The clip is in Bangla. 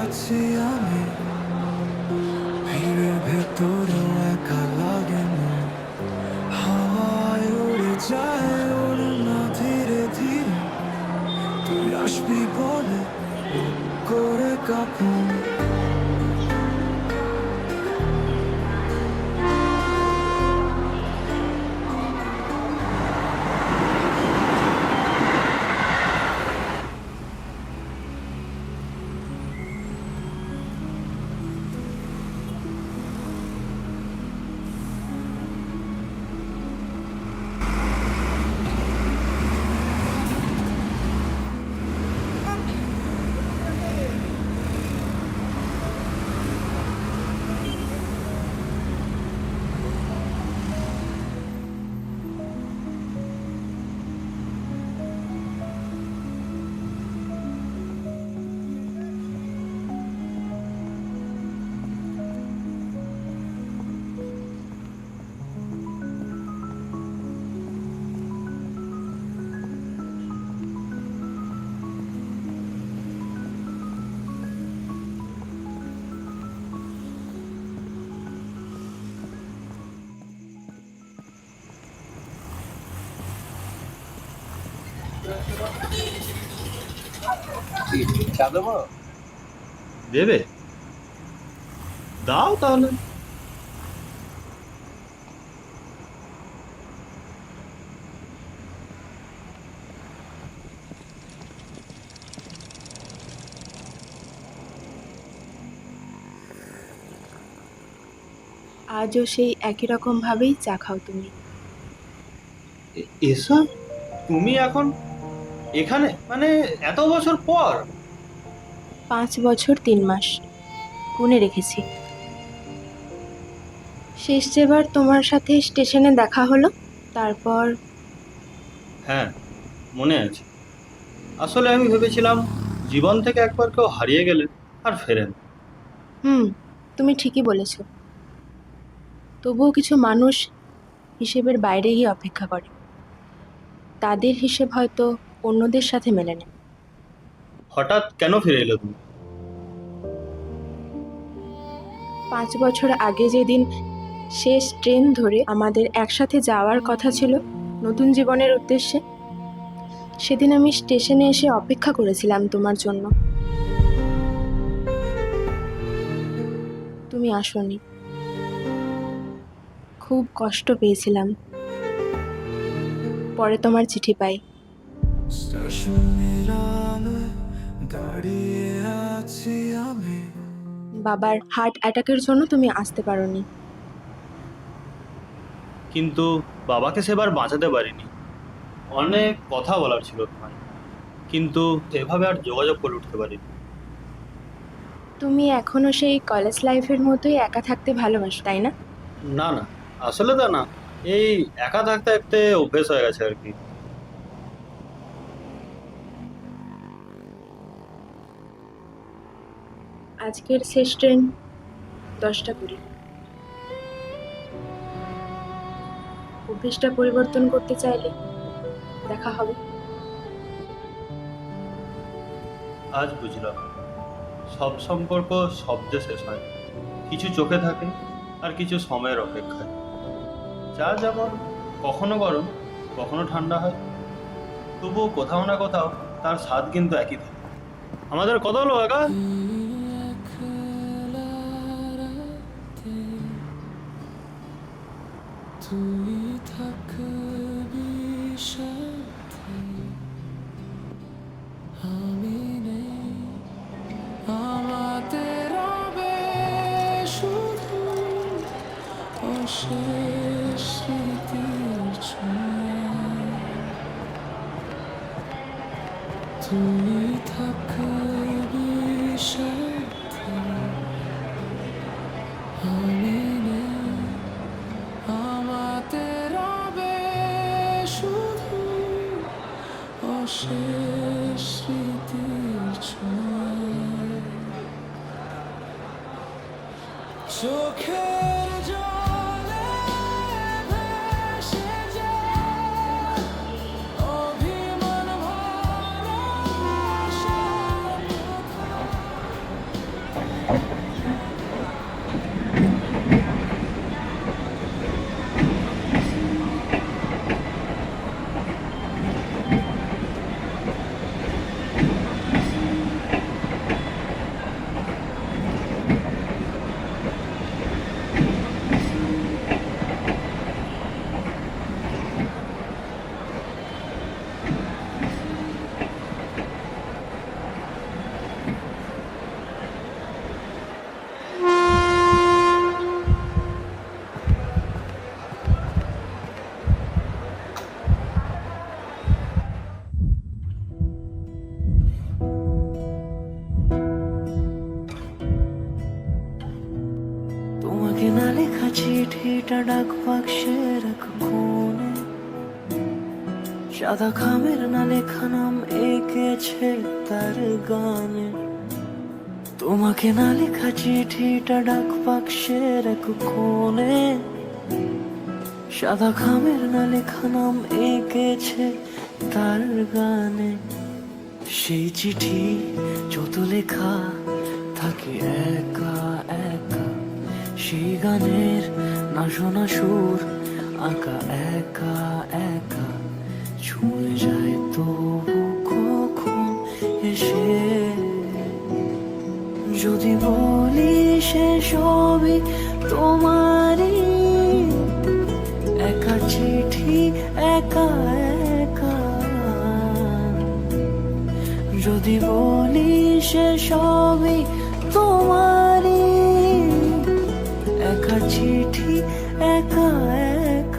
আছি আমি, ভিড়ের ভেতরেও একা লাগে না। হাওয়ায় উড়ে যায় ওড়না ধীরে ধীরে, তুই আসবি বলে বুক করে কাঁপি। চা দেবো? দেবে? দাও তাহলে। আজও সেই একই রকম ভাবেই চা খাও তুমি। এসব তুমি এখন এখানে, মানে এত বছর পর? 5 বছর 3 মাস গুনে রেখেছি। শেষ যেবার তোমার সাথে স্টেশনে দেখা হলো, তারপর হ্যাঁ, মনে আছে। আসলে আমি ভেবেছিলাম জীবন থেকে একবার কেউ হারিয়ে গেলে আর ফেরে না। হুম, তুমি ঠিকই বলেছ। তবুও কিছু মানুষ হিসেবের বাইরে গিয়ে অপেক্ষা করে। তাদের হিসেব হয়তো অন্যদের সাথে মেলে না। হঠাৎ কেন ফিরে এলো তুমি? 5 বছর আগে যেদিন শেষ ট্রেন ধরে আমাদের একসাথে যাওয়ার কথা ছিল নতুন জীবনের উদ্দেশ্যে, সেদিন আমি স্টেশনে এসে অপেক্ষা করেছিলাম তোমার জন্য। তুমি আসোনি। খুব কষ্ট পেয়েছিলাম। পরে তোমার চিঠি পাই। স্টেশনের আলোয় দাঁড়িয়ে আছি আমি। বাবার হার্ট অ্যাটাকের জন্য তুমি আসতে পারোনি। কিন্তু বাবাকে সেবার বাঁচাতে পারিনি। অনেক কথা বলার ছিল তোমায়, কিন্তু এভাবে আর যোগাযোগ করে উঠতে পারিনি। তুমি এখনো সেই কলেজ লাইফের মতোই একা থাকতে ভালোবাসো, তাই না? না না, আসলে তা না। এই একা থাকতে থাকতে অভ্যেস হয়ে গেছে আর কি। আজকের শেষ ট্রেন 10টা 20। অভ্যেসটা পরিবর্তন করতে চাইলে দেখা হবে। আজ বুঝলাম, সব সম্পর্ক শব্দে শেষ হয় না। কিছু চোখে থাকে, আর কিছু সময়ের অপেক্ষায়। যা যেমন কখনো গরম, কখনো ঠান্ডা হয়, তবুও কোথাও না কোথাও তার স্বাদ কিন্তু একই থাকে। আমাদের কথা হলো একা। তুই থাকবি সাথে, আমি নেই। আমাদের রবে শুধু অশেষ স্মৃতির ছোঁয়া। তুই থাকবি সাথে, আমি নেই। আমাদের রবে শুধু অশেষ স্মৃতির ছোঁয়া। চোখের জলে ভেসে যায় অভিমান ভরা আশার কথা। তোমাকে না লেখা চিঠিটা ডাক বাক্সের এক কোণে, সাদা খামের না লেখা নাম এঁকেছে তার গানে। তোমাকে না লেখা চিঠিটা ডাক বাক্সের এক কোণে, সাদা খামের না লেখা নাম এঁকেছে তার গানে। সেই চিঠি যত লেখা থাকে একা একা, সেই গানের না শোনা সুর আঁকা একা একা, ছুঁয়ে যায় তবু কখন এসে। যদি বলি সে সবই তোমারই, একা চিঠি একা একা। যদি বলি সে সবই তোমারই, একা চিঠি একা একা।